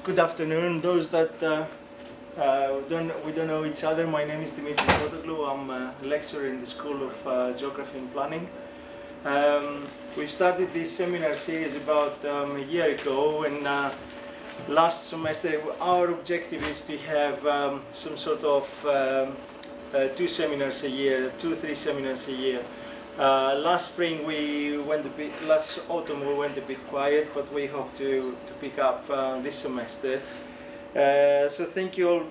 Good afternoon. Those that we don't know each other, my name is Dimitri Kotoglu. I'm a lecturer in the School of Geography and Planning. We've started this seminar series about a year ago, and last semester our objective is to have some sort of 2 seminars a year, 2-3 seminars a year. Last spring last autumn we went a bit quiet, but we hope to pick up this semester. So thank you all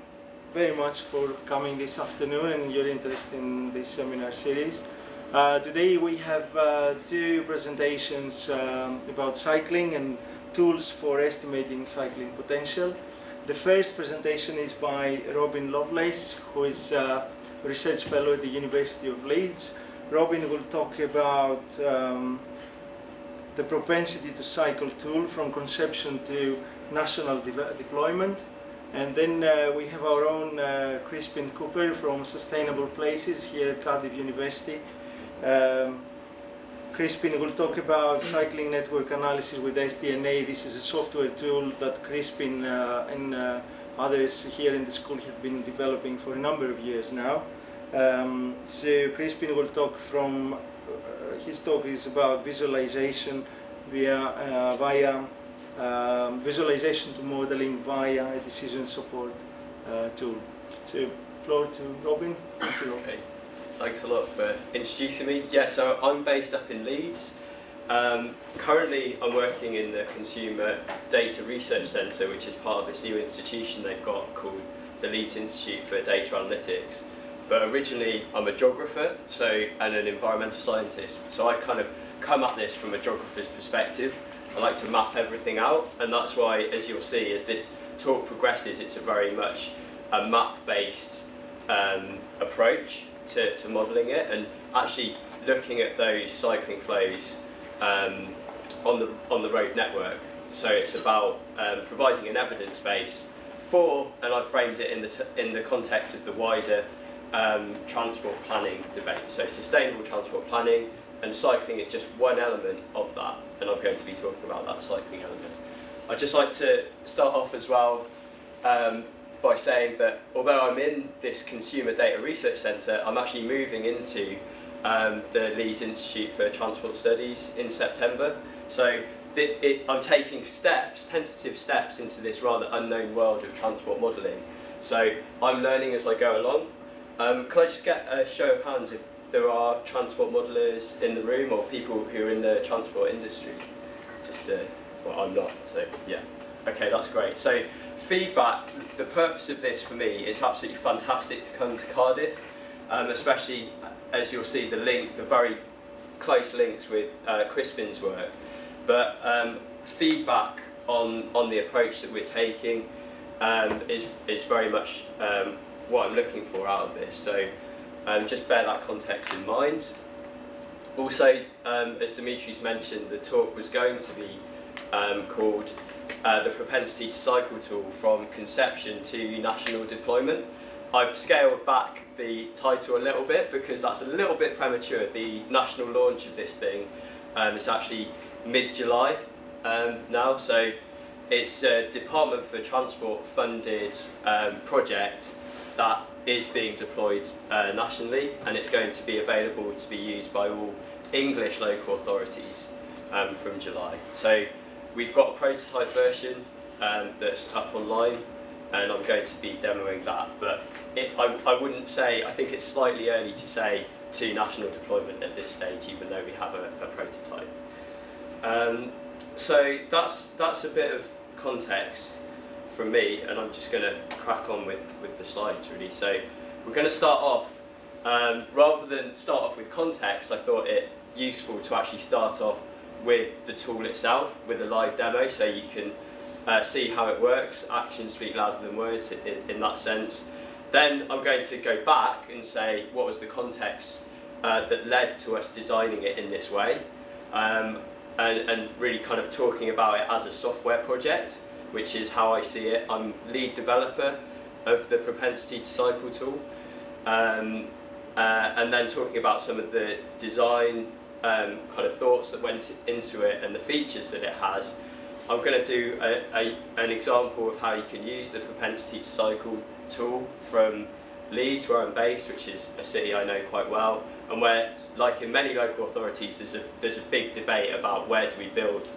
very much for coming this afternoon and your interest in this seminar series. Today we have 2 presentations about cycling and tools for estimating cycling potential. The first presentation is by Robin Lovelace, who is a research fellow at the University of Leeds. Robin will talk about the propensity to cycle tool from conception to national deployment. And then we have our own Crispin Cooper from Sustainable Places here at Cardiff University. Crispin will talk about cycling network analysis with SDNA. This is a software tool that Crispin and others here in the school have been developing for a number of years now. So Crispin will talk from, his talk is about visualization via visualization to modeling via a decision support tool. So floor to Robin. Thank you, Robin. Okay. Thanks a lot for introducing me. Yeah, so I'm based up in Leeds. Currently I'm working in the Consumer Data Research Centre, which is part of this new institution they've got called the Leeds Institute for Data Analytics. But originally I'm a geographer and an environmental scientist, so I kind of come at this from a geographer's perspective. I like to map everything out, and that's why, as you'll see, as this talk progresses, it's a very much a map-based approach to modelling it, and actually looking at those cycling flows on the road network. So it's about providing an evidence base for, and I've framed it in the context of the wider transport planning debate. So sustainable transport planning, and cycling is just one element of that, and I'm going to be talking about that cycling element. I'd just like to start off as well by saying that although I'm in this Consumer Data Research Centre, I'm actually moving into the Leeds Institute for Transport Studies in September. So I'm taking tentative steps into this rather unknown world of transport modelling. So I'm learning as I go along. Can I just get a show of hands if there are transport modellers in the room or people who are in the transport industry? Well, I'm not, so yeah. Okay, that's great. So feedback, the purpose of this for me is absolutely fantastic to come to Cardiff, especially as you'll see the very close links with Crispin's work. But feedback on the approach that we're taking is very much what I'm looking for out of this, so just bear that context in mind. Also, as Dimitri's mentioned, the talk was going to be called the propensity to cycle tool from conception to national deployment. I've scaled back the title a little bit because that's a little bit premature. The national launch of this thing is actually mid-July now, so it's a Department for Transport funded project that is being deployed nationally, and it's going to be available to be used by all English local authorities from July. So we've got a prototype version that's up online, and I'm going to be demoing that, but I wouldn't say, I think it's slightly early to say to national deployment at this stage, even though we have a prototype. So that's a bit of context from me, and I'm just going to crack on with the slides really. So we're going to start off, rather than start off with context, I thought it useful to actually start off with the tool itself, with a live demo, so you can see how it works. Actions speak louder than words in that sense. Then I'm going to go back and say what was the context that led to us designing it in this way, and really kind of talking about it as a software project, which is how I see it. I'm lead developer of the propensity to cycle tool, and then talking about some of the design kind of thoughts that went into it and the features that it has, I'm going to do an example of how you can use the propensity to cycle tool from Leeds, where I'm based, which is a city I know quite well, and where, like in many local authorities, there's a big debate about where do we build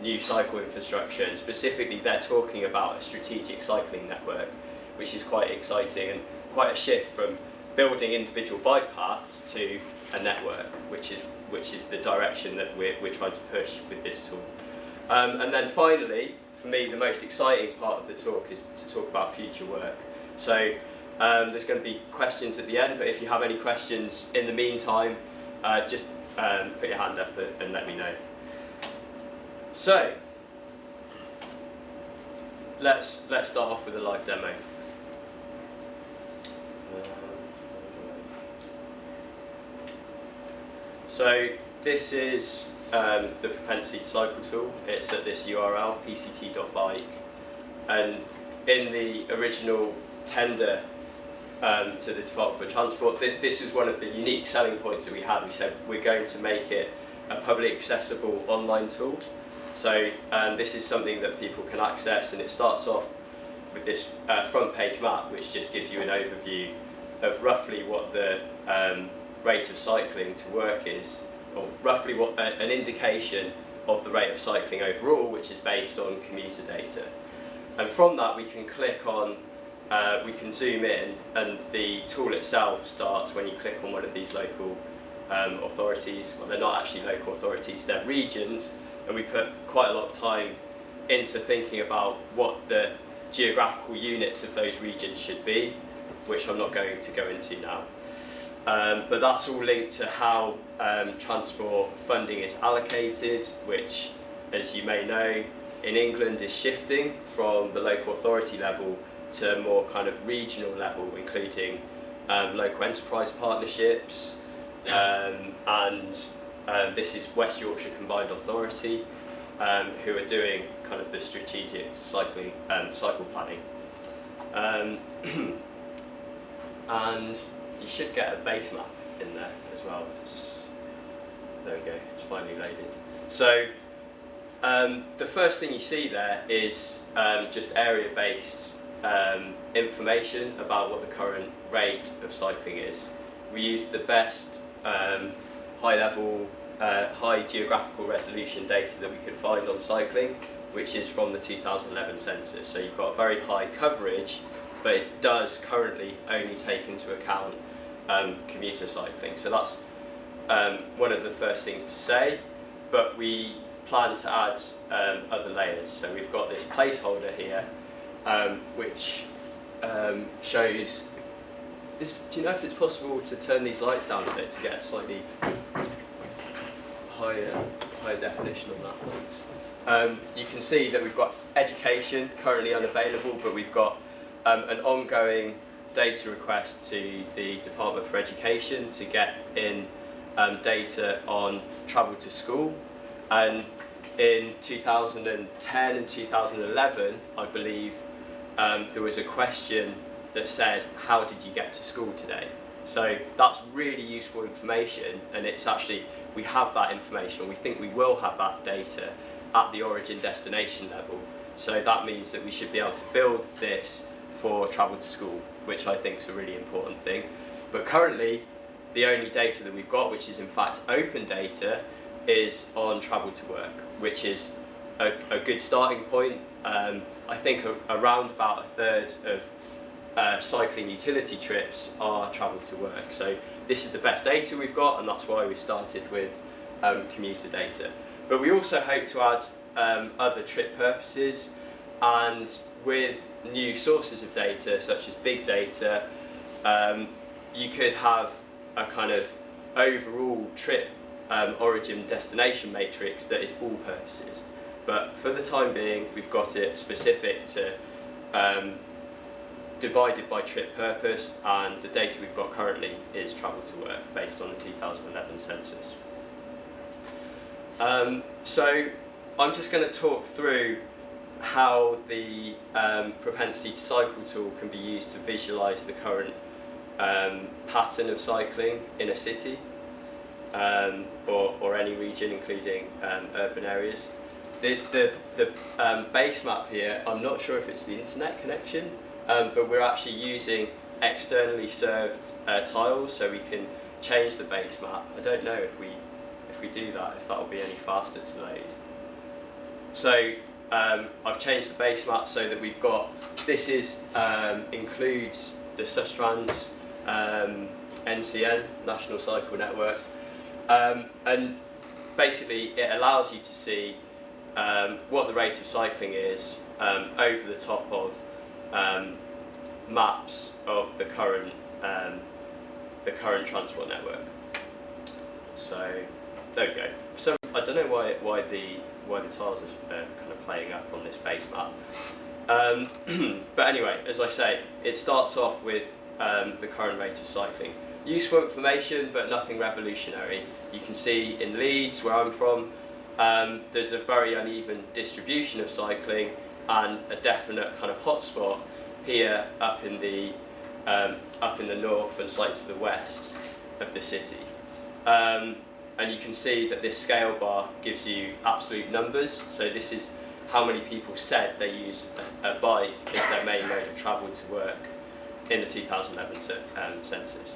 new cycle infrastructure, and specifically they're talking about a strategic cycling network, which is quite exciting and quite a shift from building individual bike paths to a network, which is the direction that we're trying to push with this tool. And then finally, for me, the most exciting part of the talk is to talk about future work. So there's going to be questions at the end, but if you have any questions in the meantime, just put your hand up and let me know. So let's start off with a live demo. So this is the propensity to cycle tool. It's at this URL, pct.bike, and in the original tender to the Department for Transport, this is one of the unique selling points that we had. We said we're going to make it a publicly accessible online tool. So this is something that people can access, and it starts off with this front page map, which just gives you an overview of roughly what the rate of cycling to work is, or roughly what an indication of the rate of cycling overall, which is based on commuter data. And from that we can click on, we can zoom in, and the tool itself starts when you click on one of these local authorities. Well, they're not actually local authorities, they're regions, and we put quite a lot of time into thinking about what the geographical units of those regions should be, which I'm not going to go into now. But that's all linked to how transport funding is allocated, which, as you may know, in England is shifting from the local authority level to more kind of regional level, including local enterprise partnerships, and this is West Yorkshire Combined Authority, who are doing kind of the strategic cycle planning. And you should get a base map in there as well. There we go, it's finally loaded. So the first thing you see there is just area-based information about what the current rate of cycling is. We used the best high-level, high geographical resolution data that we could find on cycling, which is from the 2011 census. So you've got very high coverage, but it does currently only take into account commuter cycling. So that's one of the first things to say, but we plan to add other layers. So we've got this placeholder here, which shows this. Do you know if it's possible to turn these lights down a bit to get a slightly higher definition on that? You can see that we've got education currently unavailable, but we've got an ongoing data request to the Department for Education to get in data on travel to school. And in 2010 and 2011, I believe, there was a question that said, how did you get to school today? So that's really useful information, and it's actually, we have that information, we think we will have that data at the origin destination level. So that means that we should be able to build this for travel to school, which I think is a really important thing. But currently, the only data that we've got, which is in fact open data, is on travel to work, which is a good starting point. I think around about a third of cycling utility trips are travel to work. So this is the best data we've got, and that's why we started with commuter data. But we also hope to add other trip purposes, and with new sources of data, such as big data, you could have a kind of overall trip origin destination matrix that is all purposes. But for the time being, we've got it specific to divided by trip purpose, and the data we've got currently is travel to work based on the 2011 census. So I'm just going to talk through how the propensity to cycle tool can be used to visualise the current pattern of cycling in a city or any region, including urban areas. the base map here, I'm not sure if it's the internet connection, but we're actually using externally served tiles, so we can change the base map. I don't know if we do that, if that'll be any faster to load. So I've changed the base map so that we've got, this is includes the Sustrans NCN, National Cycle Network, and basically it allows you to see what the rate of cycling is over the top of maps of the current transport network. So there we go. So I don't know why the tiles are kind of playing up on this base map. But anyway, as I say, it starts off with the current rate of cycling. Useful information, but nothing revolutionary. You can see in Leeds, where I'm from, there's a very uneven distribution of cycling and a definite kind of hotspot here up in the north and slightly to the west of the city. And you can see that this scale bar gives you absolute numbers. So this is how many people said they use a bike as their main mode of travel to work in the 2011 census.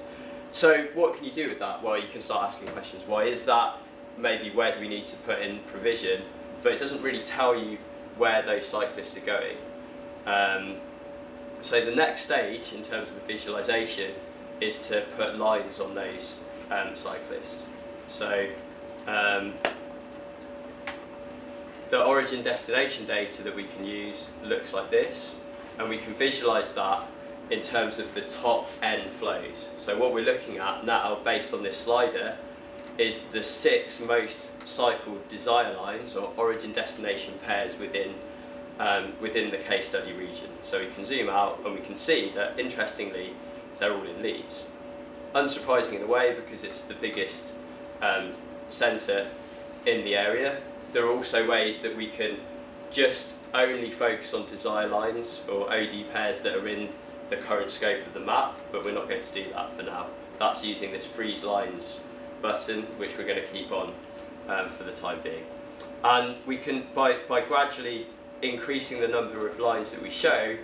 So what can you do with that? Well, you can start asking questions. Why is that? Maybe where do we need to put in provision? But it doesn't really tell you where those cyclists are going. So the next stage in terms of the visualization is to put lines on those cyclists. So the origin destination data that we can use looks like this, and we can visualize that in terms of the top N flows. So what we're looking at now, based on this slider, is the 6 most cycled desire lines or origin destination pairs within the case study region. So we can zoom out and we can see that, interestingly, they're all in Leeds. Unsurprising in a way, because it's the biggest centre in the area. There are also ways that we can just only focus on desire lines or OD pairs that are in the current scope of the map, but we're not going to do that for now. That's using this freeze lines button, which we're going to keep on for the time being. And we can, by gradually increasing the number of lines that we show,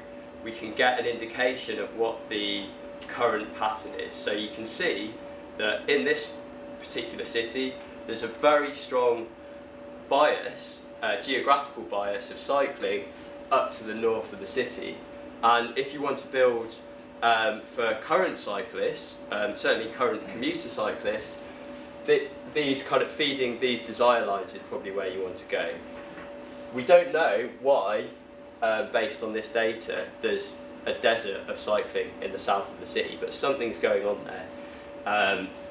we can get an indication of what the current pattern is. So you can see that in this particular city, there's a very strong bias, geographical bias of cycling up to the north of the city. And if you want to build for current cyclists, certainly current commuter cyclists, these kind of feeding these desire lines is probably where you want to go. We don't know why, based on this data, there's a desert of cycling in the south of the city, but something's going on there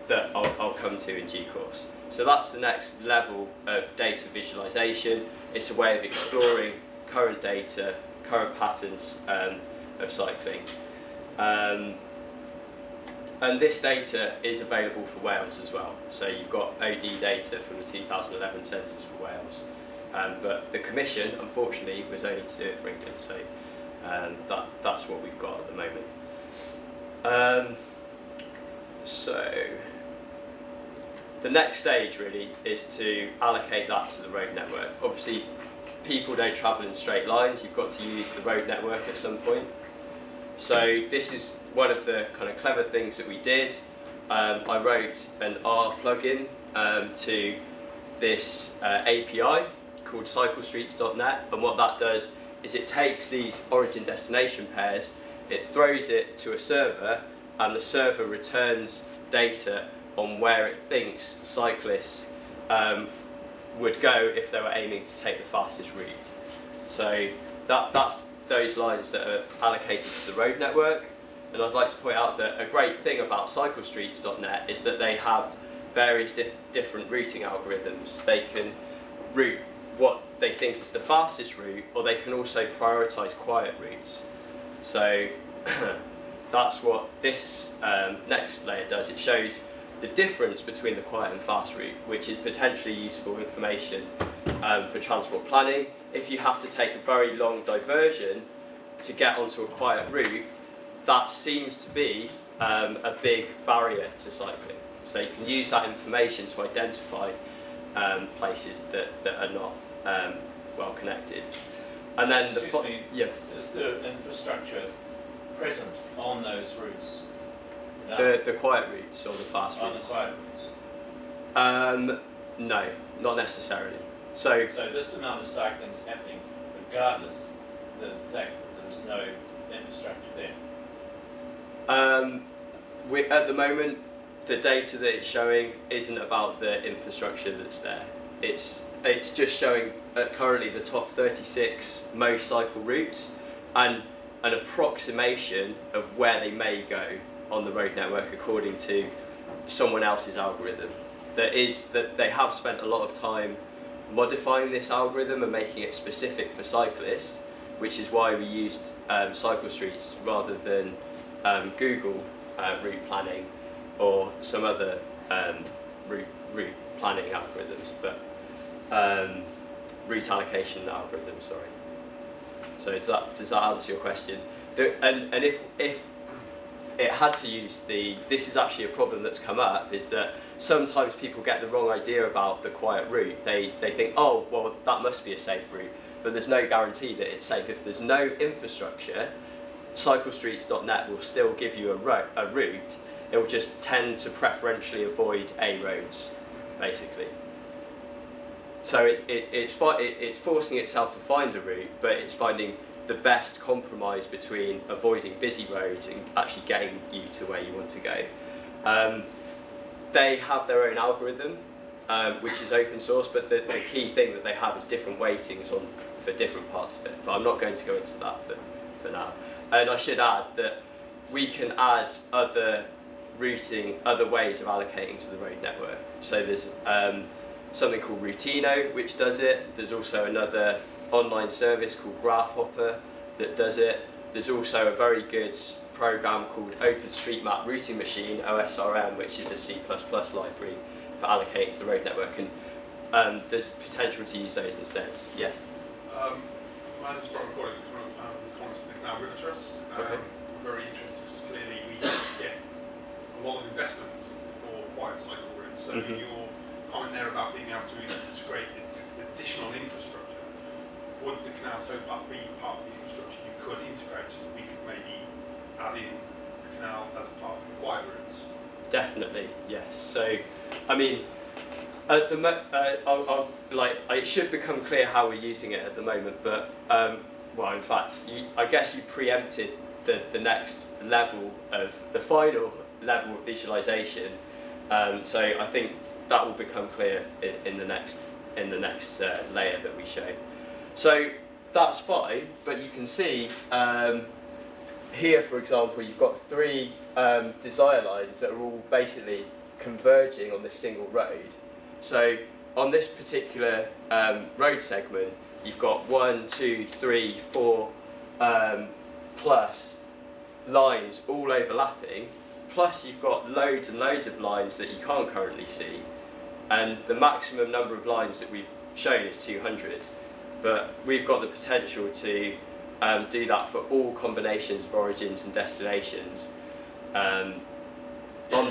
that I'll come to in due course. So that's the next level of data visualization. It's a way of exploring current data, current patterns of cycling. And this data is available for Wales as well. So you've got OD data from the 2011 census for Wales. But the Commission, unfortunately, was only to do it for England. So that's what we've got at the moment. So the next stage really is to allocate that to the road network. Obviously, people don't travel in straight lines. You've got to use the road network at some point. So this is one of the kind of clever things that we did. I wrote an R plugin to this API called cyclestreets.net, and what that does is it takes these origin destination pairs, it throws it to a server, and the server returns data on where it thinks cyclists would go if they were aiming to take the fastest route. So that's those lines that are allocated to the road network. And I'd like to point out that a great thing about cyclestreets.net is that they have various different routing algorithms. They can route what they think is the fastest route, or they can also prioritise quiet routes. So that's what this next layer does. It shows the difference between the quiet and fast route, which is potentially useful information for transport planning. If you have to take a very long diversion to get onto a quiet route, that seems to be a big barrier to cycling. So you can use that information to identify places that are not well connected. And then is the infrastructure present on those routes? The quiet routes or the fast routes? On the quiet routes. No, not necessarily. So this amount of cycling is happening regardless of the fact that there's no infrastructure there. At the moment, the data that it's showing isn't about the infrastructure that's there. It's just showing currently the top 36 most cycle routes and an approximation of where they may go on the road network according to someone else's algorithm. That they have spent a lot of time modifying this algorithm and making it specific for cyclists, which is why we used cycle streets rather than Google route planning or some other route planning algorithms, but route allocation algorithm, sorry. So does that answer your question? And if it had to use this is actually a problem that's come up, is that sometimes people get the wrong idea about the quiet route. They think, oh, well, that must be a safe route, but there's no guarantee that it's safe. If there's no infrastructure, cyclestreets.net will still give you a route. It will just tend to preferentially avoid A roads, basically. So it's forcing itself to find a route, but it's finding the best compromise between avoiding busy roads and actually getting you to where you want to go. They have their own algorithm, which is open source, but the key thing that they have is different weightings for different parts of it. But I'm not going to go into that for now. And I should add that we can add other routing, other ways of allocating to the road network. So there's something called Routino, which does it. There's also another online service called Graphhopper that does it. There's also a very good program called OpenStreetMap Routing Machine, OSRM, which is a C++ library for allocating to the road network, and there's potential to use those instead. Yeah. My name is Brian Collins, economist at the Canal River Trust. Okay. I'm very interested because clearly we get a lot of investment for quiet cycle routes. So your comment there about being able to integrate its additional infrastructure, would the canal tow path be part of the infrastructure you could integrate so that we could maybe add in the canal as part of the quiet routes? Definitely, yes. So, I mean, at the it should become clear how we're using it at the moment, but well, in fact, I guess you preempted the next level of the final level of visualization. So I think that will become clear in the next layer that we show. So that's fine, but you can see here, for example, you've got three desire lines that are all basically converging on this single road. So on this particular road segment, you've got 1, 2, 3, 4 plus lines all overlapping, plus you've got loads and loads of lines that you can't currently see, and the maximum number of lines that we've shown is 200, but we've got the potential to do that for all combinations of origins and destinations on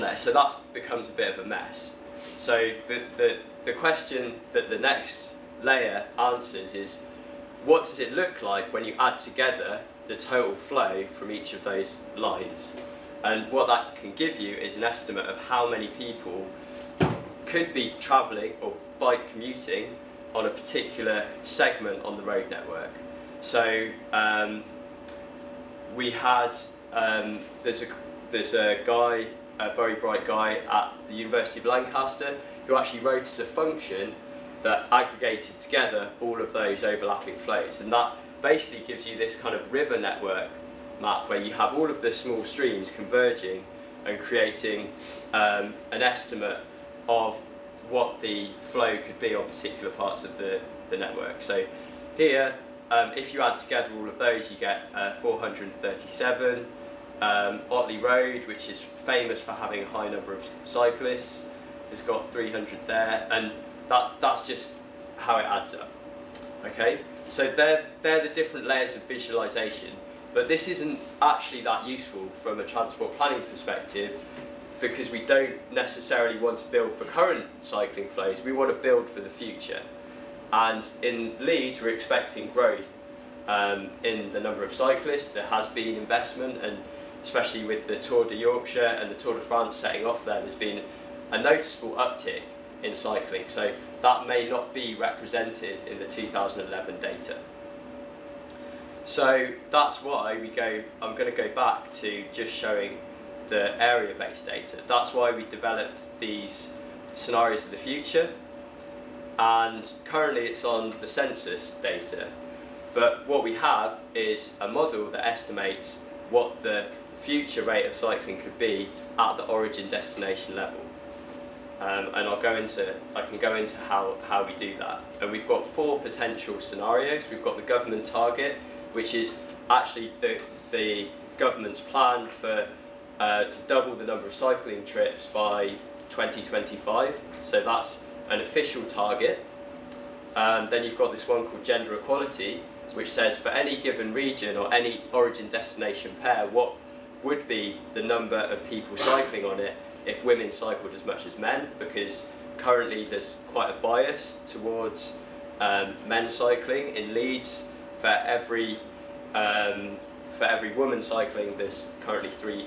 there, so that becomes a bit of a mess. So the question that the next layer answers is, what does it look like when you add together the total flow from each of those lines? And what that can give you is an estimate of how many people could be travelling or bike commuting on a particular segment on the road network. So we had, there's a guy, a very bright guy at the University of Lancaster who actually wrote as a function that aggregated together all of those overlapping flows, and that basically gives you this kind of river network map where you have all of the small streams converging and creating an estimate of what the flow could be on particular parts of the network. So here, if you add together all of those, you get 437. Otley Road, which is famous for having a high number of cyclists, has got 300 there, and that's just how it adds up. Okay, so they're the different layers of visualization, but this isn't actually that useful from a transport planning perspective, because we don't necessarily want to build for current cycling flows, we want to build for the future. And in Leeds, we're expecting growth in the number of cyclists. There has been investment, and especially with the Tour de Yorkshire and the Tour de France setting off there, there's been a noticeable uptick in cycling. So that may not be represented in the 2011 data. So that's why I'm going to go back to just showing the area-based data. That's why we developed these scenarios of the future, and currently it's on the census data. But what we have is a model that estimates what the future rate of cycling could be at the origin destination level. And I can go into how we do that. And we've got 4 potential scenarios. We've got the government target, which is actually the government's plan for to double the number of cycling trips by 2025. So that's an official target. Then you've got this one called gender equality, which says for any given region or any origin destination pair, what would be the number of people cycling on it if women cycled as much as men, because currently there's quite a bias towards men cycling. In Leeds, for every woman cycling, there's currently three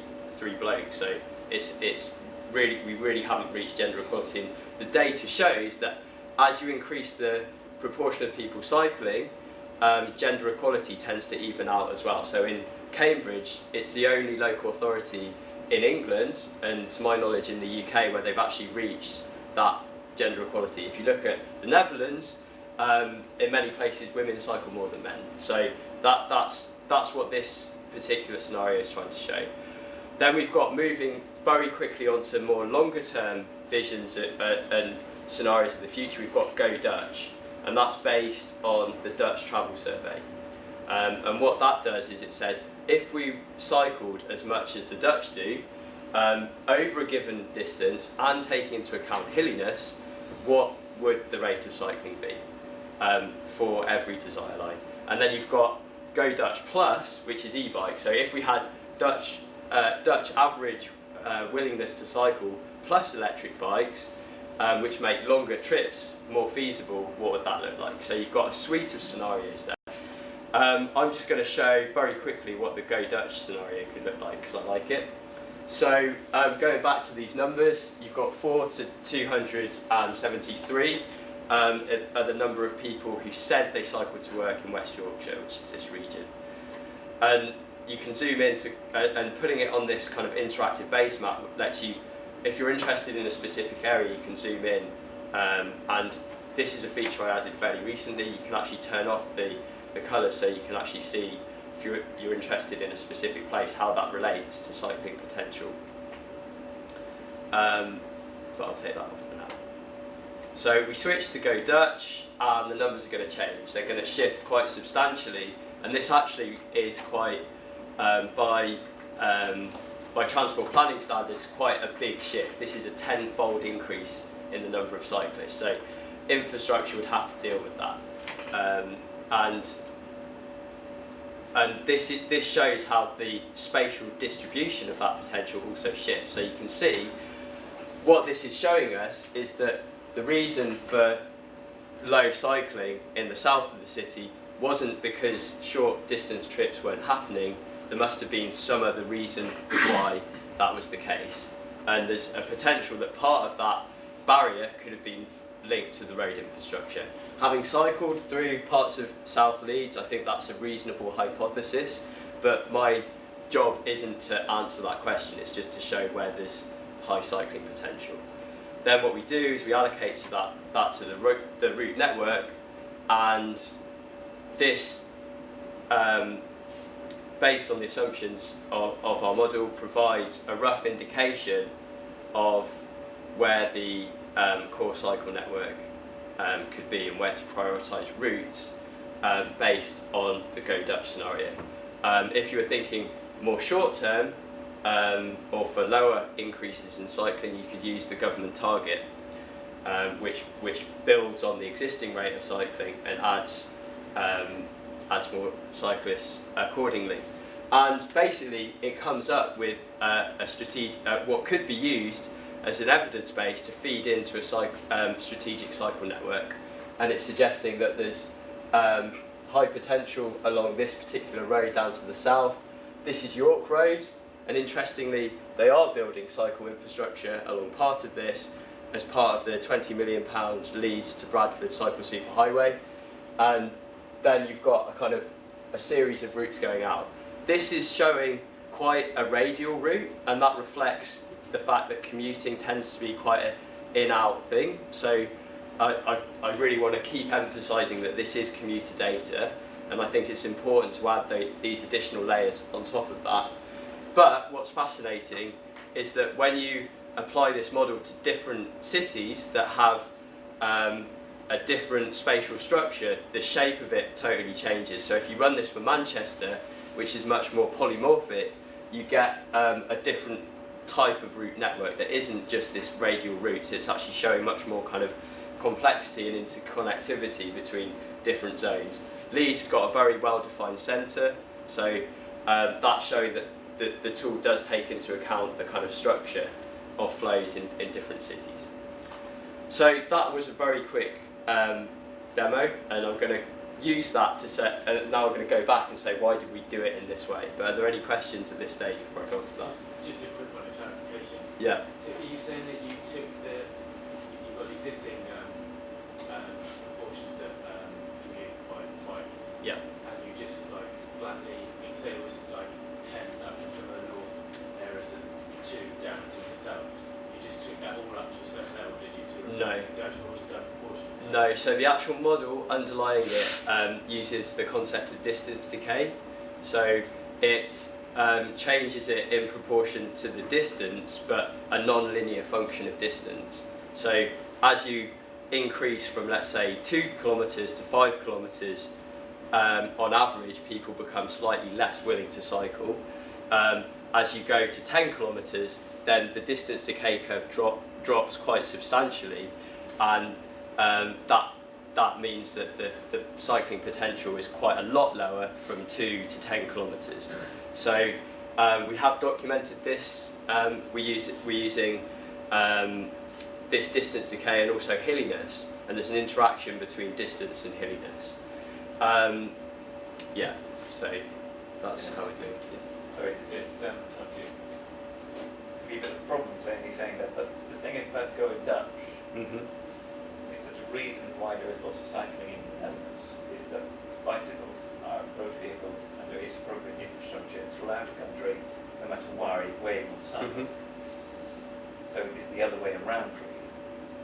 blokes. So it's really, we really haven't reached gender equality. And the data shows that as you increase the proportion of people cycling, gender equality tends to even out as well. So in Cambridge, it's the only local authority in England, and to my knowledge in the UK, where they've actually reached that gender equality. If you look at the Netherlands, in many places women cycle more than men. So that's what this particular scenario is trying to show. Then we've got moving very quickly onto more longer term visions and scenarios of the future. We've got Go Dutch, and that's based on the Dutch Travel Survey. And what that does is it says, if we cycled as much as the Dutch do, over a given distance and taking into account hilliness, what would the rate of cycling be for every desire line? And then you've got Go Dutch Plus, which is e-bike. So if we had Dutch average willingness to cycle plus electric bikes, which make longer trips more feasible, what would that look like? So you've got a suite of scenarios there. I'm just going to show very quickly what the Go Dutch scenario could look like, because I like it. So going back to these numbers, you've got 4 to 273 are the number of people who said they cycled to work in West Yorkshire, which is this region. And you can zoom in and putting it on this kind of interactive base map lets you, if you're interested in a specific area, you can zoom in. And this is a feature I added fairly recently. You can actually turn off the colour, so you can actually see, if you're interested in a specific place, how that relates to cycling potential. But I'll take that off for now. So we switch to Go Dutch, and the numbers are going to change. They're going to shift quite substantially, and this actually is quite, by transport planning standards, quite a big shift. This is a 10-fold increase in the number of cyclists. So infrastructure would have to deal with that. And this shows how the spatial distribution of that potential also shifts. So you can see what this is showing us is that the reason for low cycling in the south of the city wasn't because short distance trips weren't happening. There must have been some other reason why that was the case. And there's a potential that part of that barrier could have been linked to the road infrastructure. Having cycled through parts of South Leeds, I think that's a reasonable hypothesis, but my job isn't to answer that question, it's just to show where there's high cycling potential. Then what we do is we allocate to that to the route network, and this, based on the assumptions of our model, provides a rough indication of where the core cycle network could be and where to prioritise routes based on the Go Dutch scenario. If you were thinking more short term or for lower increases in cycling, you could use the government target, which builds on the existing rate of cycling and adds more cyclists accordingly. And basically it comes up with a strategic, what could be used as an evidence base to feed into a strategic cycle network and it's suggesting that there's high potential along this particular road down to the south. This is York Road, and interestingly, they are building cycle infrastructure along part of this as part of the £20 million Leeds to Bradford cycle superhighway. And then you've got a kind of a series of routes going out. This is showing quite a radial route, and that reflects the fact that commuting tends to be quite an in-out thing. So I really want to keep emphasising that this is commuter data, and I think it's important to add these additional layers on top of that. But what's fascinating is that when you apply this model to different cities that have a different spatial structure, the shape of it totally changes. So if you run this for Manchester, which is much more polymorphic, you get a different type of route network that isn't just this radial routes. It's actually showing much more kind of complexity and interconnectivity between different zones. Leeds has got a very well-defined centre, so that's showing that the tool does take into account the kind of structure of flows in different cities. So that was a very quick demo, and I'm going to use that to set, and now I'm going to go back and say, why did we do it in this way? But are there any questions at this stage before I go on to that? Just a quick one, a clarification. Yeah. So are you saying that you took you've got existing portions of commute by bike, Yeah. and you just like flatly, you say it was like 10 up to the north areas and 2 down to the south. You just took that all up to a certain level, did you? No. The actual was done proportion? No, so the actual model underlying it uses the concept of distance decay. So it changes it in proportion to the distance, but a non-linear function of distance. So as you increase from, let's say, 2 kilometres to 5 kilometres, on average, people become slightly less willing to cycle. As you go to 10 kilometres, then the distance decay curve drops quite substantially, and that means that the cycling potential is quite a lot lower from 2 to 10 kilometres. So we have documented this. We're using this distance decay and also hilliness, and there's an interaction between distance and hilliness. Yeah, so that's how we do it. Yeah. Sorry, this could be a bit of a problem saying this, but the thing is about going Dutch. Mm-hmm. Is that the reason why there is lots of cycling in the Netherlands is that bicycles are road vehicles and there is appropriate infrastructure throughout the country, no matter where you want to cycle. Mm-hmm. So it is the other way around, really.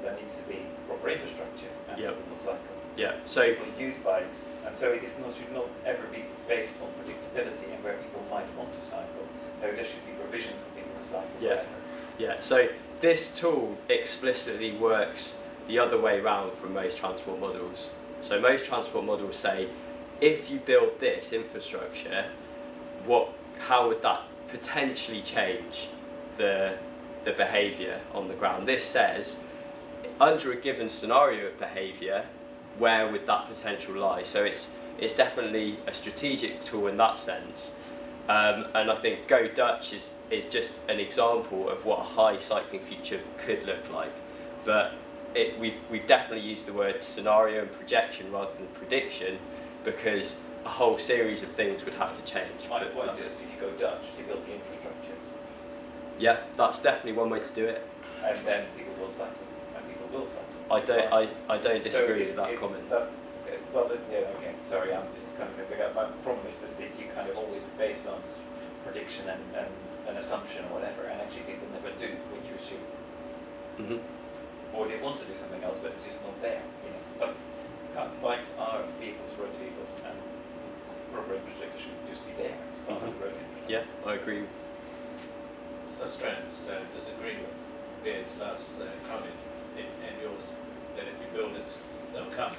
There needs to be proper infrastructure and Yep. people will cycle. Yeah. So People use bikes, and so it should not ever be based on predictability and where people might want to cycle. There should be provision for people to cycle Yeah. wherever. yeah. So this tool explicitly works the other way round from most transport models. So most transport models say, if you build this infrastructure, how would that potentially change the behaviour on the ground? This says, under a given scenario of behaviour, where would that potential lie? So it's definitely a strategic tool in that sense. And I think Go Dutch is just an example of what a high cycling future could look like. But we've definitely used the word scenario and projection rather than prediction, because a whole series of things would have to change. Why just, if you go Dutch, you build the infrastructure, Yeah, that's definitely one way to do it. and then people will cycle, and people will cycle. I don't disagree with that comment. Okay, sorry, I'm just kind of going to figure out. My problem is this, that you kind of always based on prediction and an assumption or whatever, and actually people never do what you assume. Mm-hmm. Or they want to do something else, but it's just not there. But bikes are vehicles, road vehicles, and proper infrastructure should just be there. It's part of the road infrastructure. Yeah, I agree. Sustrans disagree with Beard's last comment and yours, that if you build it, they'll come.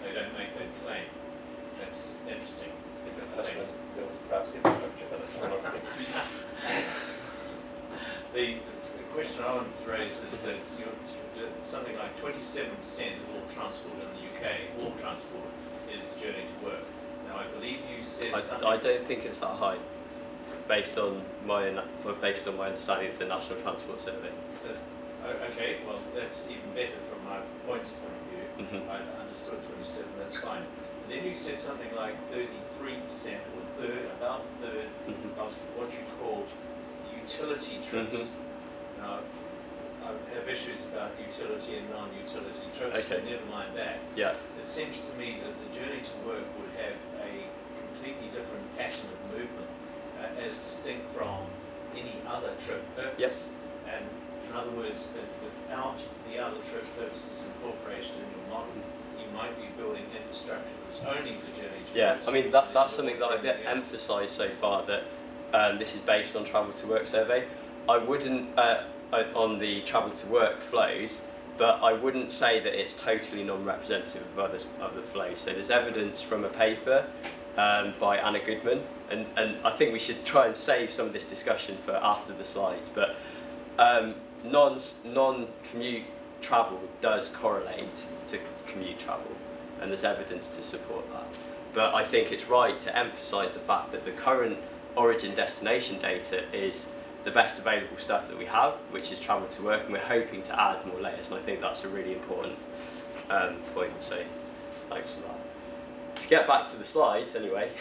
They don't make this claim. That's interesting. Because Sustrans builds perhaps infrastructure, but it's not a lot of things. The question I want to raise is that something like 27% of all transport in the UK, all transport, is the journey to work. Now, I believe you said something. I don't think it's that high, based on my understanding of the National Transport Survey. Okay, well, that's even better from my point of view. I understood 27, that's fine. And then you said something like 33% or about a third of what you called utility trips. Now, I have issues about utility and non-utility trips, but never mind that. Yeah. It seems to me that the journey to work would have a completely different pattern of movement as distinct from any other trip purpose. And in other words, that without the other trip purposes incorporated in your model, you might be building infrastructure that's only for journey to work. Yeah, I mean that's something that I've emphasised so far, that this is based on travel to work survey. I wouldn't on the travel to work flows, but I wouldn't say that it's totally non-representative of other flows. So there's evidence from a paper by Anna Goodman, and I think we should try and save some of this discussion for after the slides, but non-commute travel does correlate to commute travel, and there's evidence to support that. But I think it's right to emphasise the fact that the current origin destination data is the best available stuff that we have, which is travel to work, and we're hoping to add more layers, and I think that's a really important point, so thanks for that. To get back to the slides anyway,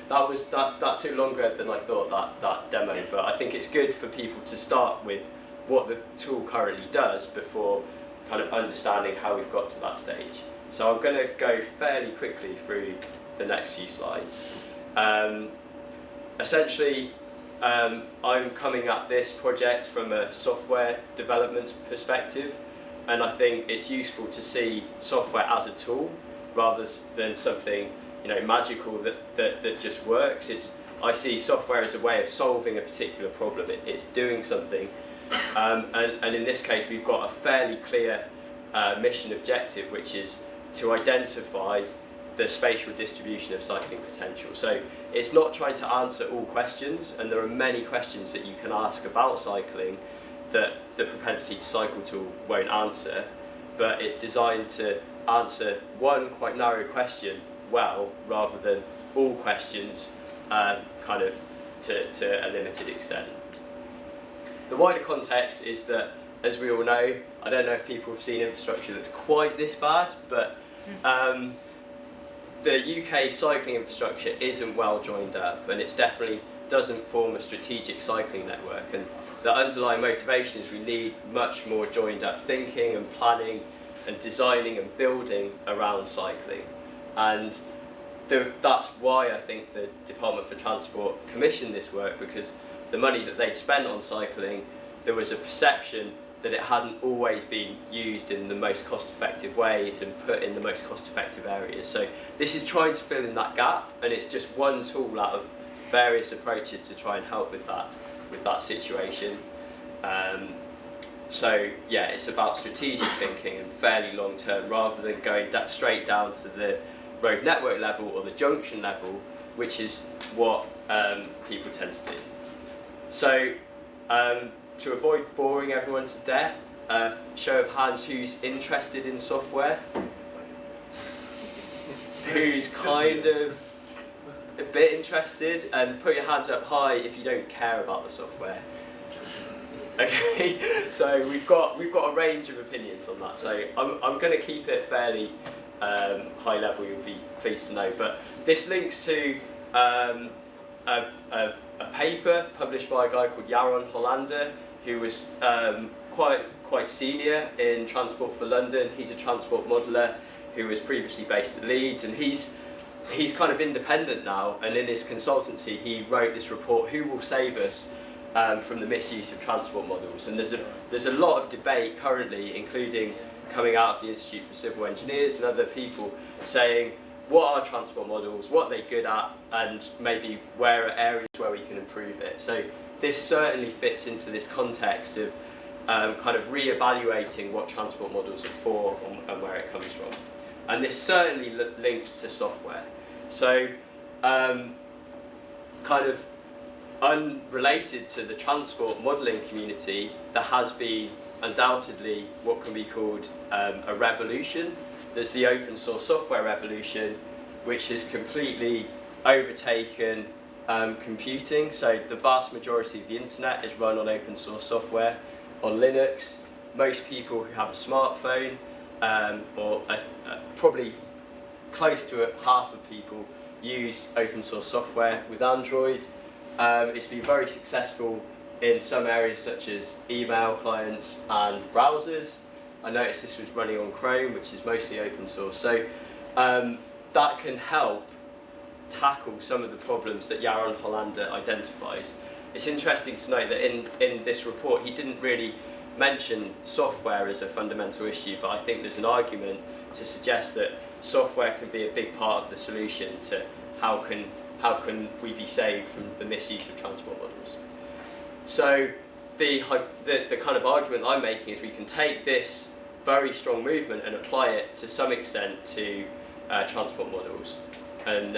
that took longer than I thought, that demo, but I think it's good for people to start with what the tool currently does before kind of understanding how we've got to that stage. So I'm going to go fairly quickly through the next few slides. Essentially, I'm coming at this project from a software development perspective, and I think it's useful to see software as a tool rather than something magical that just works. I see software as a way of solving a particular problem. It's doing something, and in this case we've got a fairly clear mission objective, which is to identify the spatial distribution of cycling potential. So it's not trying to answer all questions, and there are many questions that you can ask about cycling that the propensity to cycle tool won't answer, but it's designed to answer one quite narrow question well, rather than all questions kind of to a limited extent. The wider context is that, as we all know, I don't know if people have seen infrastructure that's quite this bad, but the UK cycling infrastructure isn't well joined up, and it definitely doesn't form a strategic cycling network, and the underlying motivation is we need much more joined up thinking and planning and designing and building around cycling. And that's why I think the Department for Transport commissioned this work, because the money that they'd spent on cycling, there was a perception that it hadn't always been used in the most cost-effective ways and put in the most cost-effective areas. So this is trying to fill in that gap, and it's just one tool out of various approaches to try and help with that situation. So yeah, it's about strategic thinking and fairly long-term, rather than going straight down to the road network level or the junction level, which is what people tend to do. So to avoid boring everyone to death, show of hands who's interested in software, who's kind of a bit interested, and put your hands up high if you don't care about the software. Okay, so we've got a range of opinions on that. So I'm going to keep it fairly high level. You'll be pleased to know. But this links to a paper published by a guy called Jaron Hollander, who was quite senior in Transport for London. He's a transport modeller who was previously based at Leeds, and he's kind of independent now. And in his consultancy, he wrote this report, "Who Will Save Us?" From the misuse of transport models. And there's a lot of debate currently, including coming out of the Institute for Civil Engineers and other people, saying what are transport models, what are they good at, and maybe where are areas where we can improve it. So this certainly fits into this context of kind of re-evaluating what transport models are for and where it comes from. And this certainly links to software. So kind of unrelated to the transport modelling community, there has been undoubtedly what can be called a revolution. There's the open source software revolution, which has completely overtaken computing. So the vast majority of the internet is run on open source software, on Linux. Most people who have a smartphone probably close to half of people use open source software with Android. It's been very successful in some areas such as email clients and browsers. I noticed this was running on Chrome, which is mostly open source. So that can help tackle some of the problems that Jaron Hollander identifies. It's interesting to note that in this report, he didn't really mention software as a fundamental issue, but I think there's an argument to suggest that software can be a big part of the solution to how can we be saved from the misuse of transport models. So the kind of argument I'm making is we can take this very strong movement and apply it to some extent to transport models. And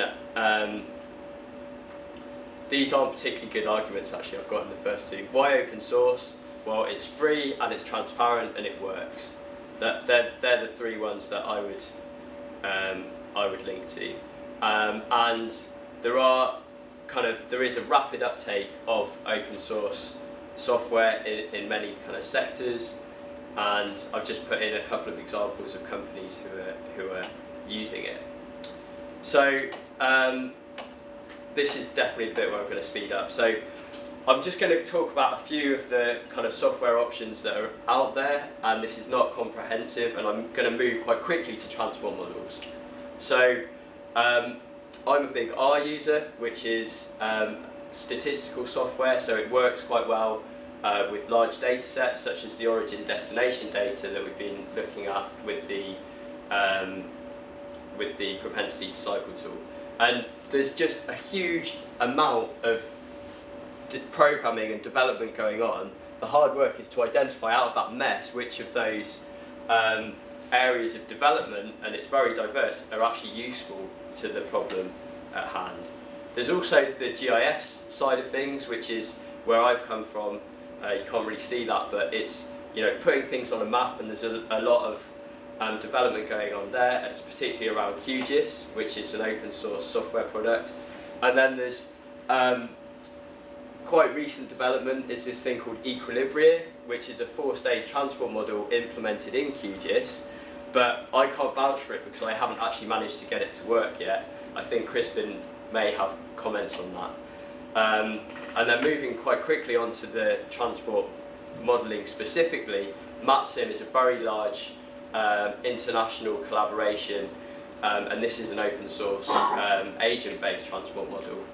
these aren't particularly good arguments actually I've got in the first two. Why open source? Well, it's free and it's transparent and it works. They're the three ones that I would link to. And there is a rapid uptake of open source software in many kind of sectors, and I've just put in a couple of examples of companies who are using it. So this is definitely the bit where I'm going to speed up. So I'm just going to talk about a few of the kind of software options that are out there, and this is not comprehensive, and I'm going to move quite quickly to transport models. So I'm a big R user, which is statistical software, so it works quite well with large data sets such as the origin destination data that we've been looking at with the propensity to cycle tool. And there's just a huge amount of programming and development going on. The hard work is to identify out of that mess which of those areas of development, and it's very diverse, are actually useful to the problem at hand. There's also the GIS side of things, which is where I've come from. You can't really see that, but it's putting things on a map, and there's a lot of development going on there, and it's particularly around QGIS, which is an open source software product. And then there's quite recent development is this thing called Equilibria, which is a 4-stage transport model implemented in QGIS, but I can't vouch for it because I haven't actually managed to get it to work yet. I think Crispin may have comments on that. And then moving quite quickly onto the transport modelling specifically, MapSim is a very large international collaboration, and this is an open source agent-based transport model.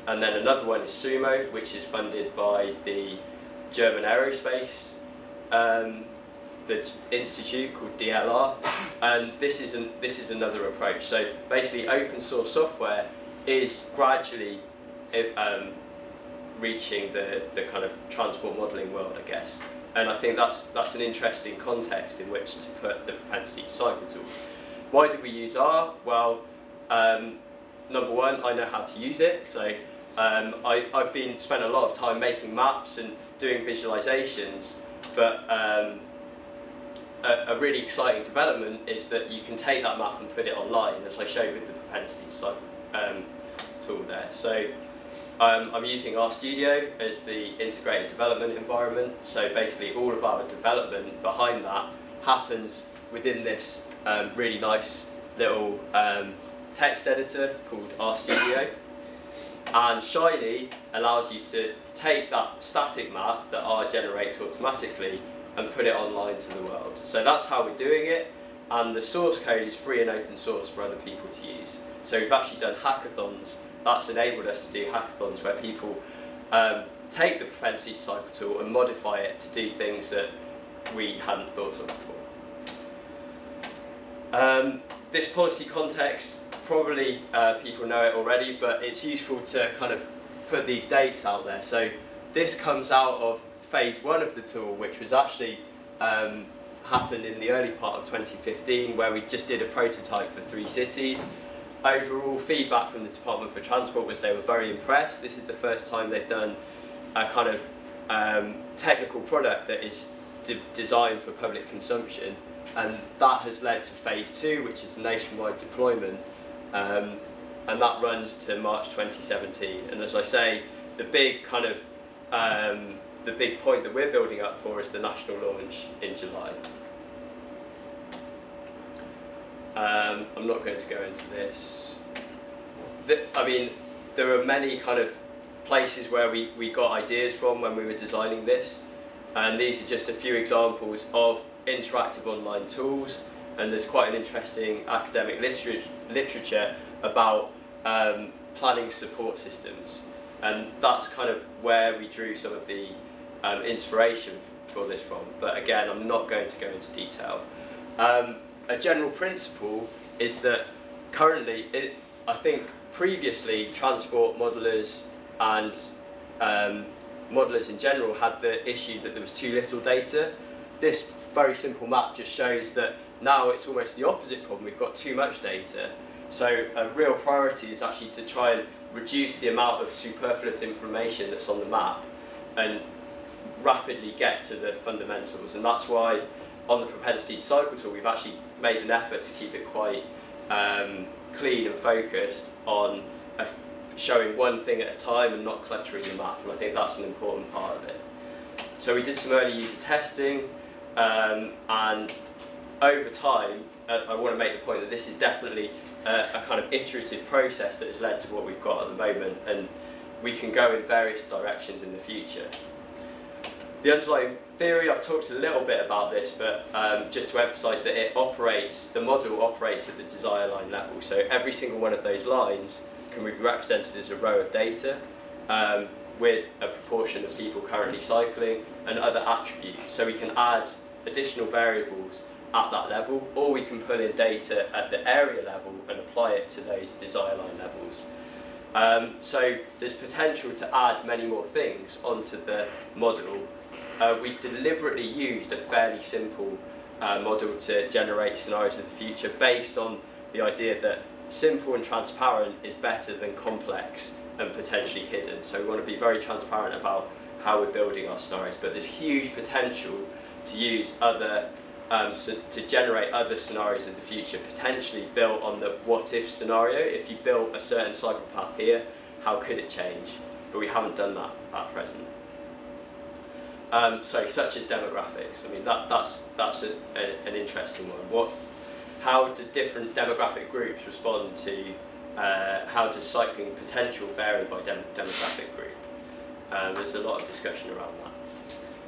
And then another one is Sumo, which is funded by the German Aerospace the institute called DLR, and this is another approach. So basically, open source software is gradually reaching the kind of transport modelling world, I guess. And I think that's an interesting context in which to put the propensity to cycle tool. Why did we use R? Well, number one, I know how to use it. So I've spent a lot of time making maps and doing visualizations, but a really exciting development is that you can take that map and put it online, as I showed with the propensity to cycle tool there. So I'm using RStudio as the integrated development environment. So basically all of our development behind that happens within this really nice little text editor called RStudio. And Shiny allows you to take that static map that R generates automatically and put it online to the world. So that's how we're doing it, and the source code is free and open source for other people to use. So we've actually done hackathons. That's enabled us to do hackathons where people take the propensity to cycle tool and modify it to do things that we hadn't thought of before. This policy context, probably people know it already, but it's useful to kind of put these dates out there. So this comes out of phase 1 of the tool, which was actually happened in the early part of 2015, where we just did a prototype for 3 cities. Overall feedback from the Department for Transport was they were very impressed. This is the first time they've done a kind of technical product that is designed for public consumption, and that has led to phase 2, which is the nationwide deployment, and that runs to March 2017. And as I say, the big kind of the big point that we're building up for is the national launch in July. I'm not going to go into this. I mean, there are many kind of places where we got ideas from when we were designing this, and these are just a few examples of interactive online tools, and there's quite an interesting academic literature about planning support systems, and that's kind of where we drew some of the inspiration for this from, but again, I'm not going to go into detail. A general principle is that currently, I think previously transport modelers and modelers in general had the issue that there was too little data. This very simple map just shows that now it's almost the opposite problem. We've got too much data. So a real priority is actually to try and reduce the amount of superfluous information that's on the map and rapidly get to the fundamentals. And that's why on the propensity cycle tool we've actually made an effort to keep it quite clean and focused on showing one thing at a time and not cluttering the map, and I think that's an important part of it. So we did some early user testing, and over time, I want to make the point that this is definitely a kind of iterative process that has led to what we've got at the moment, and we can go in various directions in the future. The underlying theory, I've talked a little bit about this, but just to emphasise that the model operates at the desire line level, so every single one of those lines can be represented as a row of data with a proportion of people currently cycling and other attributes. So we can add additional variables at that level, or we can pull in data at the area level and apply it to those desire line levels. So there's potential to add many more things onto the model. We deliberately used a fairly simple model to generate scenarios of the future based on the idea that simple and transparent is better than complex and potentially hidden. So we want to be very transparent about how we're building our scenarios, but there's huge potential to use other, to generate other scenarios of the future, potentially built on the what if scenario. If you built a certain cycle path here, how could it change? But we haven't done that at present. So such as demographics, I mean that's an interesting one. How do different demographic groups respond to, how does cycling potential vary by demographic group? There's a lot of discussion around that,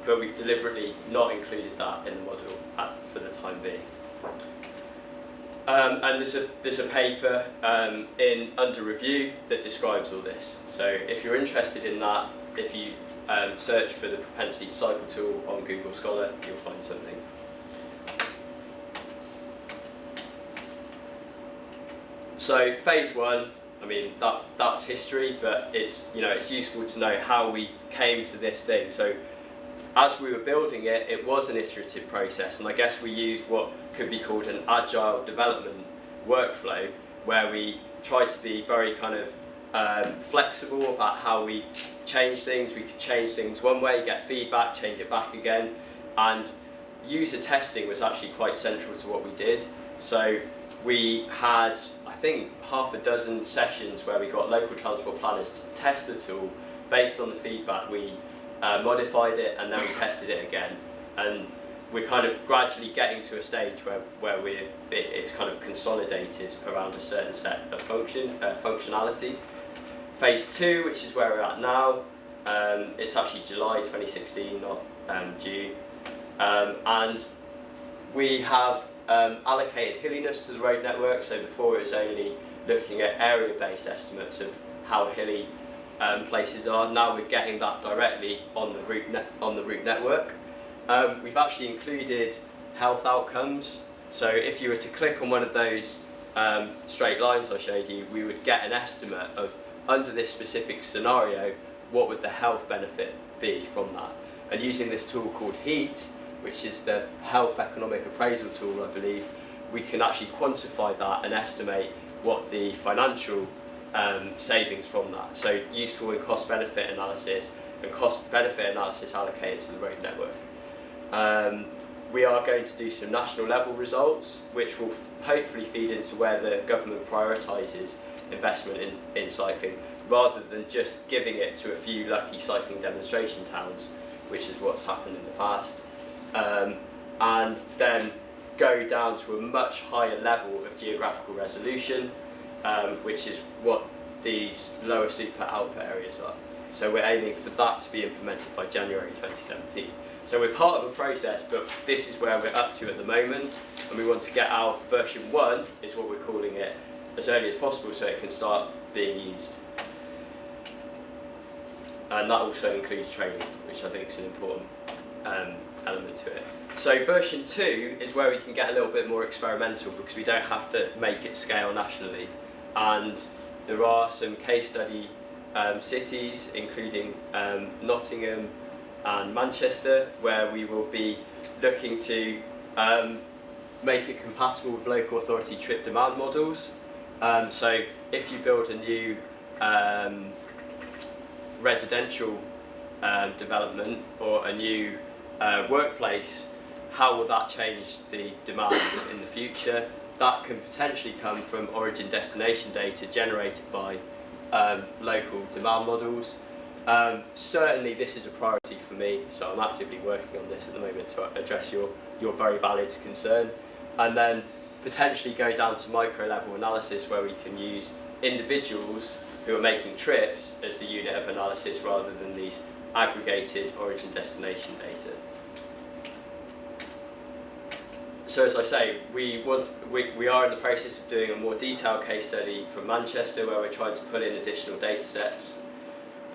but we've deliberately not included that in the model for the time being. And there's a paper under review that describes all this. So if you're interested in that, if you search for the propensity cycle tool on Google Scholar, you'll find something. So phase one, I mean that's history, but it's useful to know how we came to this thing. So as we were building it, it was an iterative process, and I guess we used what could be called an agile development workflow, where we try to be very kind of flexible about how we change things. We could change things one way, get feedback, change it back again, and user testing was actually quite central to what we did. So we had, I think, half a dozen sessions where we got local transport planners to test the tool based on the feedback. We modified it and then we tested it again, and we're kind of gradually getting to a stage where it's kind of consolidated around a certain set of functionality. Phase 2, which is where we're at now, it's actually July 2016, not June, and we have allocated hilliness to the road network. So before it was only looking at area-based estimates of how hilly places are. Now we're getting that directly on the route network. We've actually included health outcomes. So if you were to click on one of those straight lines I showed you, we would get an estimate of, under this specific scenario, what would the health benefit be from that. And using this tool called HEAT, which is the health economic appraisal tool, I believe, we can actually quantify that and estimate what the financial savings from that. So useful in cost-benefit analysis and cost-benefit analysis allocated to the road network. We are going to do some national level results, which will hopefully feed into where the government prioritises investment in cycling, rather than just giving it to a few lucky cycling demonstration towns, which is what's happened in the past. And then go down to a much higher level of geographical resolution, which is what these lower super output areas are. So we're aiming for that to be implemented by January 2017. So we're part of a process, but this is where we're up to at the moment, and we want to get out version 1, is what we're calling it, as early as possible so it can start being used. And that also includes training, which I think is an important element to it. So version 2 is where we can get a little bit more experimental because we don't have to make it scale nationally. And there are some case study cities, including Nottingham and Manchester, where we will be looking to make it compatible with local authority trip demand models. So if you build a new residential development or a new workplace, how will that change the demand in the future? That can potentially come from origin destination data generated by local demand models. Certainly this is a priority for me, so I'm actively working on this at the moment to address your very valid concern. And then potentially go down to micro level analysis where we can use individuals who are making trips as the unit of analysis rather than these aggregated origin destination data. So as I say, we are in the process of doing a more detailed case study from Manchester where we're trying to pull in additional data sets.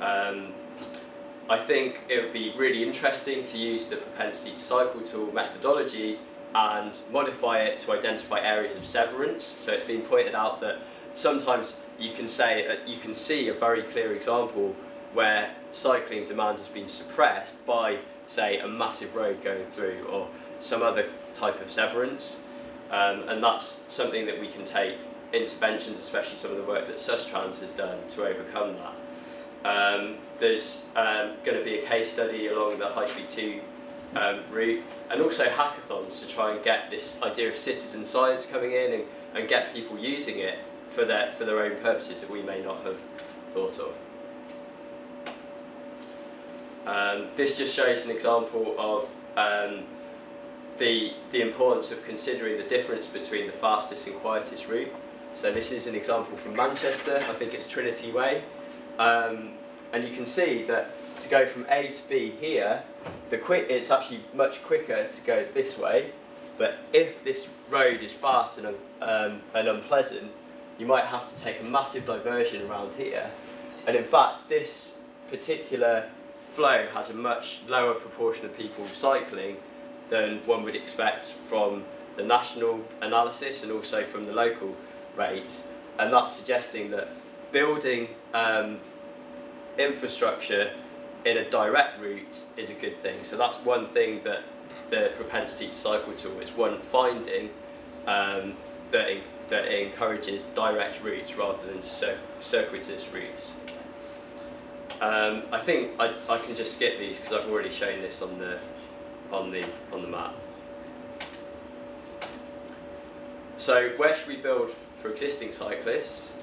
I think it would be really interesting to use the propensity to cycle tool methodology and modify it to identify areas of severance. So it's been pointed out that sometimes you can see a very clear example where cycling demand has been suppressed by, say, a massive road going through or some other type of severance, and that's something that we can take interventions, especially some of the work that Sustrans has done, to overcome that. There's going to be a case study along the High Speed 2 route, and also hackathons to try and get this idea of citizen science coming in and get people using it for their own purposes that we may not have thought of. This just shows an example of the importance of considering the difference between the fastest and quietest route. So this is an example from Manchester. I think it's Trinity Way, and you can see that to go from A to B here, it's actually much quicker to go this way. But if this road is fast and unpleasant, you might have to take a massive diversion around here. And in fact, this particular flow has a much lower proportion of people cycling than one would expect from the national analysis and also from the local rates. And that's suggesting that building infrastructure in a direct route is a good thing. So that's one thing that the propensity to cycle tool is, one finding that encourages direct routes rather than circuitous routes. I think I can just skip these because I've already shown this on the map. So where should we build for existing cyclists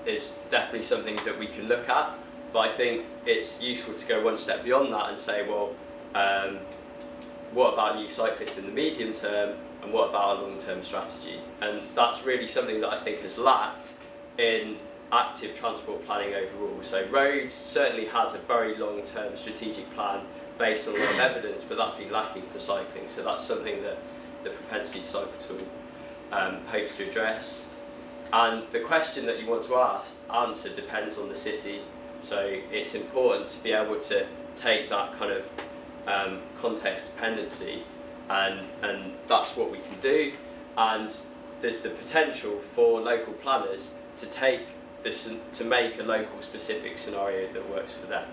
is definitely something that we can look at, but I think it's useful to go one step beyond that and say, well, what about new cyclists in the medium term, and what about a long-term strategy? And that's really something that I think has lacked in active transport planning overall. So roads certainly has a very long-term strategic plan based on a lot of evidence, but that's been lacking for cycling. So that's something that the propensity to cycle tool hopes to address. And the question that you want to answer depends on the city. So it's important to be able to take that kind of context dependency, and that's what we can do. And there's the potential for local planners to take this to make a local specific scenario that works for them.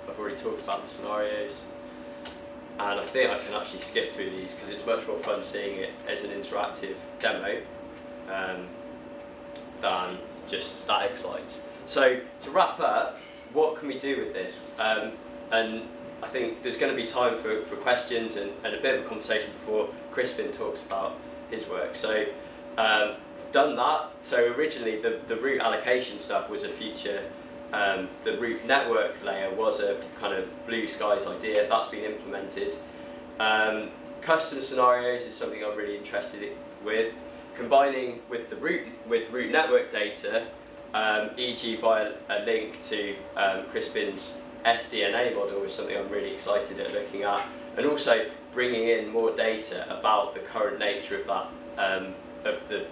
I've already talked about the scenarios, and I think I can actually skip through these because it's much more fun seeing it as an interactive demo than just static slides. So to wrap up, what can we do with this? And I think there's going to be time for questions and a bit of a conversation before Crispin talks about his work. So we've done that. So originally the route allocation stuff was a future, the route network layer was a kind of blue skies idea. That's been implemented. Custom scenarios is something I'm really interested with. Combining with the route network data, e.g. via a link to Crispin's SDNA model, is something I'm really excited at looking at, and also bringing in more data about the current nature of that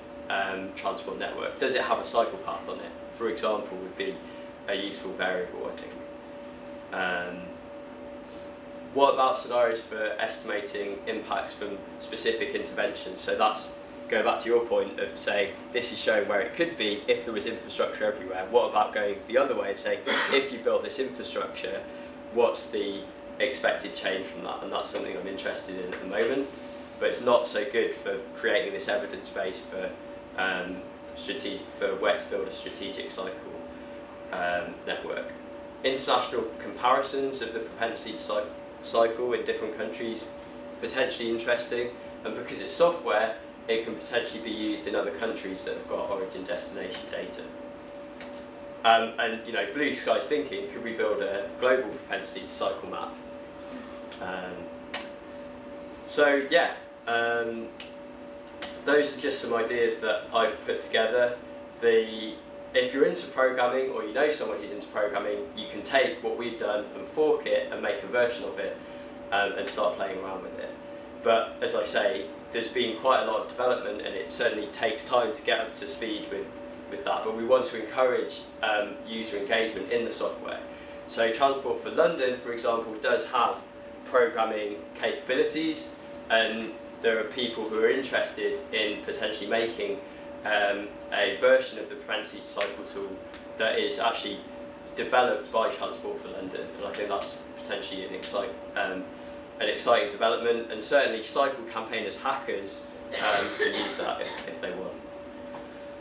transport network. Does it have a cycle path on it, for example, would be a useful variable, I think. What about scenarios for estimating impacts from specific interventions? So that's, go back to your point of saying this is showing where it could be if there was infrastructure everywhere. What about going the other way and saying if you built this infrastructure, what's the expected change from that? And that's something I'm interested in at the moment, but it's not so good for creating this evidence base for where to build a strategic cycle network. International comparisons of the propensity to cycle in different countries, potentially interesting, and because it's software, it can potentially be used in other countries that have got origin destination data. And you know, blue skies thinking, could we build a global propensity to cycle map? So yeah, those are just some ideas that I've put together. If you're into programming, or you know someone who's into programming, you can take what we've done and fork it and make a version of it and start playing around with it. But as I say, there's been quite a lot of development, and it certainly takes time to get up to speed with that, but we want to encourage user engagement in the software. So Transport for London, for example, does have programming capabilities, and there are people who are interested in potentially making a version of the propensity to cycle tool that is actually developed by Transport for London, and I think that's potentially an exciting development, and certainly cycle campaigners hackers can use that if they want.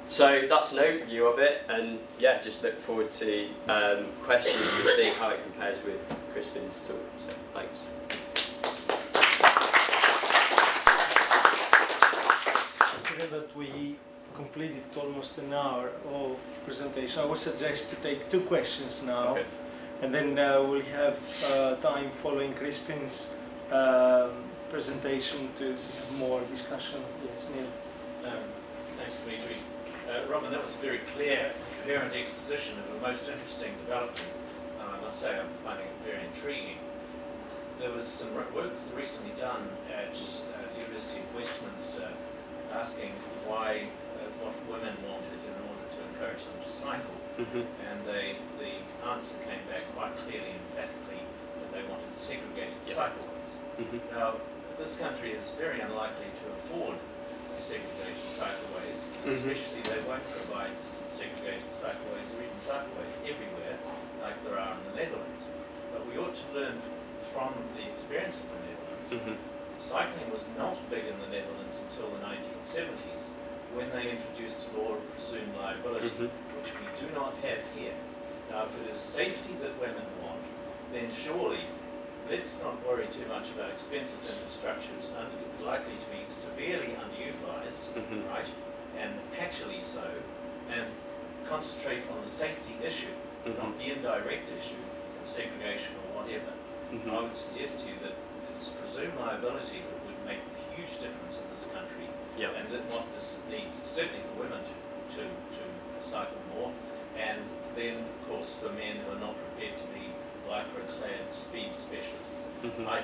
So that's an overview of it, and yeah, just look forward to questions and seeing how it compares with Crispin's tool. So thanks. Given that we completed almost an hour of presentation, I would suggest to take 2 questions now, okay. And then we'll have time following Crispin's presentation to have more discussion. Yes, Neil. Thanks, Dimitri. Robin, that was a very clear, coherent exposition of a most interesting development. I must say I'm finding it very intriguing. There was some work recently done at the University of Westminster asking why what women wanted in order to encourage them to cycle. Mm-hmm. And the answer came back quite clearly and emphatically that they wanted segregated cycleways. Mm-hmm. Now, this country is very unlikely to afford segregated cycleways, especially they won't provide segregated cycleways or even cycleways everywhere like there are in the Netherlands. But we ought to learn from the experience of the Netherlands. Mm-hmm. Cycling was not big in the Netherlands until the 1970s, when they introduced a law of presumed liability, which we do not have here. Now, if it is safety that women want, then surely let's not worry too much about expensive infrastructure. It's likely to be severely underutilised, right, and patchily so, and concentrate on the safety issue, not the indirect issue of segregation or whatever. I would suggest to you that it's presumed liability that would make a huge difference in this country, and that what this needs, certainly for women to cycle more, and then of course for men who are not prepared to be lycra-clad speed specialists either.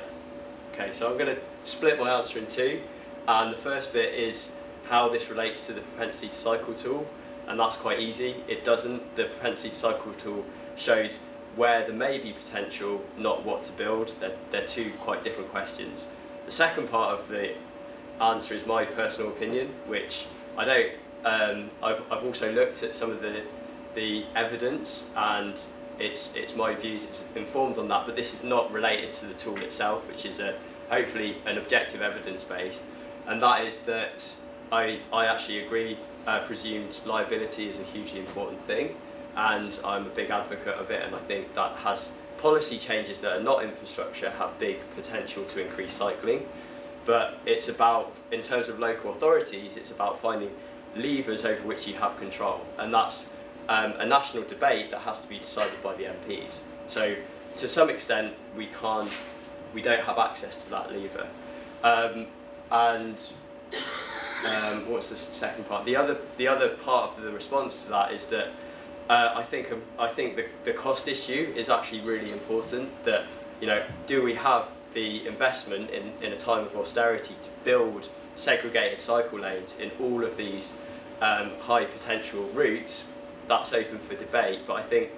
Okay, so I'm going to split my answer in 2, and the first bit is how this relates to the propensity to cycle tool, and that's quite easy. It doesn't. The propensity to cycle tool shows where there may be potential, not what to build. They're 2 quite different questions. The second part of the answer is my personal opinion, which I don't. I've also looked at some of the evidence, and it's my views. It's informed on that, but this is not related to the tool itself, which is hopefully an objective evidence base, and that is that I actually agree. Presumed liability is a hugely important thing, and I'm a big advocate of it, and I think that has policy changes that are not infrastructure have big potential to increase cycling. But it's about, in terms of local authorities, it's about finding levers over which you have control, and that's a national debate that has to be decided by the MPs. So to some extent we don't have access to that lever. And what's the second part? The other part of the response to that is that I think the cost issue is actually really important. That, you know, do we have the investment in a time of austerity to build segregated cycle lanes in all of these high potential routes? That's open for debate, but I think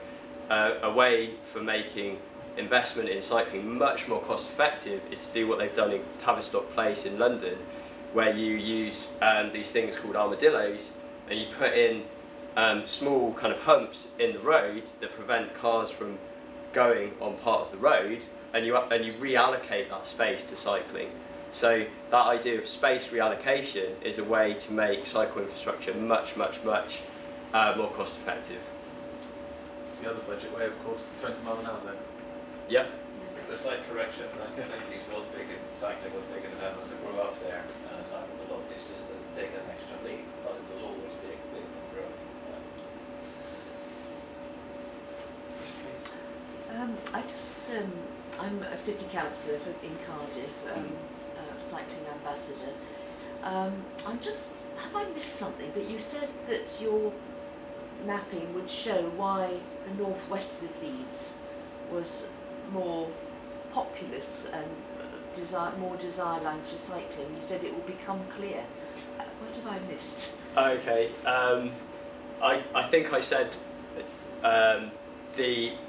a way for making investment in cycling much more cost effective is to do what they've done in Tavistock Place in London, where you use these things called armadillos, and you put in small kind of humps in the road that prevent cars from going on part of the road, and you reallocate that space to cycling. So that idea of space reallocation is a way to make cycle infrastructure much more cost effective. The other budget way, of course, the 20 mile an hour zone. Yep. A slight correction, the 1970s was big in cycling, was big in the Netherlands. I grew up there and I cycled a lot. It's just to take an extra leap, but it was always big and growing. I'm a city councillor in Cardiff, cycling ambassador. Have I missed something? But you said that your mapping would show why the northwest of Leeds was more populous and more desire lines for cycling. You said it will become clear. What have I missed? Okay. I think I said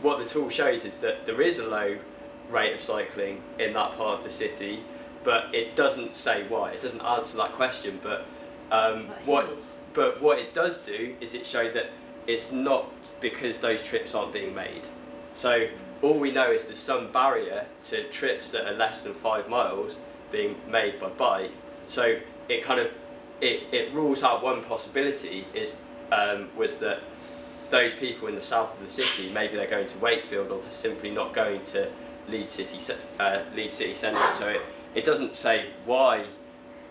what the tool shows is that there is a low rate of cycling in that part of the city, but it doesn't say why. It doesn't answer that question. But what it does do is it show that it's not because those trips aren't being made. So all we know is there's some barrier to trips that are less than 5 miles being made by bike. So it kind of it rules out one possibility was that those people in the south of the city, maybe they're going to Wakefield, or they're simply not going to Leeds city centre. So it doesn't say why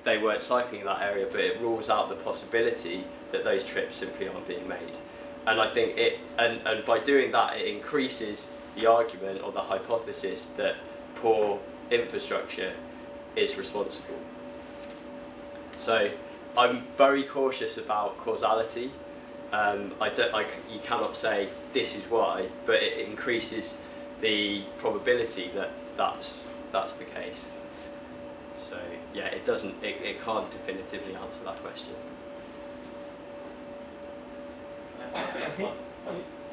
they weren't cycling in that area, but it rules out the possibility that those trips simply aren't being made. And I think and by doing that, it increases the argument or the hypothesis that poor infrastructure is responsible. So I'm very cautious about causality. You cannot say this is why, but it increases the probability that that's the case. So yeah, it can't definitively answer that question.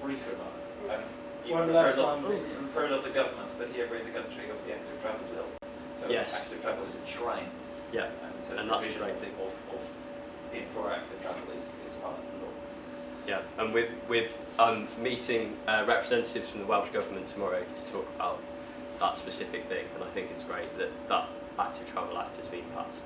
Brief remark. You One refer last a lot, one. you refer a lot to government, but here we're in the country of the active travel bill. So Yes. active travel is enshrined. Yeah, So and the that's a provision great thing. of being for active travel is part of the law. Yeah, and with meeting representatives from the Welsh Government tomorrow to talk about that specific thing, and I think it's great that Active Travel Act has been passed.